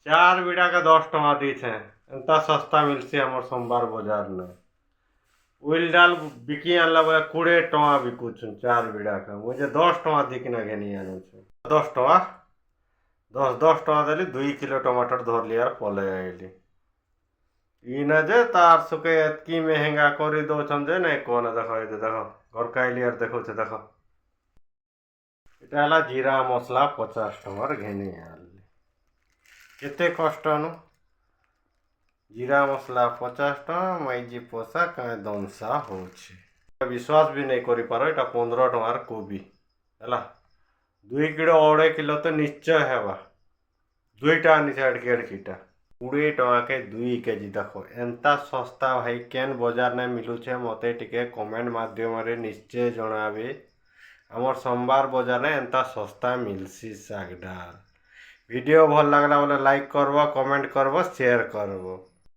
चार बीड़ा के 10 टका दीछे। एंता सस्ता मिलसी हमर सोमवार बाजार ने। उइल डाल बिकी आनला बोले 20 टका बिकुछुन 4 बीड़ा के। मुझे 10 टका दिकिना घेनी आनु छे। 10 टका 10 टका देली 2 किलो टमाटर धरली यार पले आइली। इने जे तार सुके एतकी महंगा करी दौछन जे नहीं कोने देखो ये देखो घर काइली यार देखो छे देखो। এটা ହେଲା ଜିରା ମସଲା 50 ଟଙ୍କାର ଘେନି ଆଣିଲି। କେତେ କଷ୍ଟନୁ ଜିରା ମସଲା 50 ଟଙ୍କା ମାଇଜି ପୋଷା କାଁ ଦମସା ହଉଛି। ବିଶ୍ୱାସ ବି ନେଇ କରିପାର ଏଟା 15 ଟଙ୍କାର କୋବି ହେଲା। 2 କିଲୋ 2.5 କିଲୋ ତ ନିଶ୍ଚୟ ହେବା। ଦୁଇଟା ଆନିছে ଏଡ଼କି ଏଡ଼କିଟା 20 ଟଙ୍କା के 2 केजी ଦେଖ ଏନ୍ତା ଶସ୍ତା ଭାଇ କେନ୍ ବଜାର ନେ ମିଲୁଛେ ମତେ ଟିକେ କମେଣ୍ଟ ମାଧ୍ୟମରେ ନିଶ୍ଚୟ ଜଣାବେ। আমার সোমবার বাজারে এন্তা সস্তা মিলছি শাক ডাল। ভিডিও ভাল লাগলা বলে লাইক করব, কমেন্ট করব, শেয়ার করব।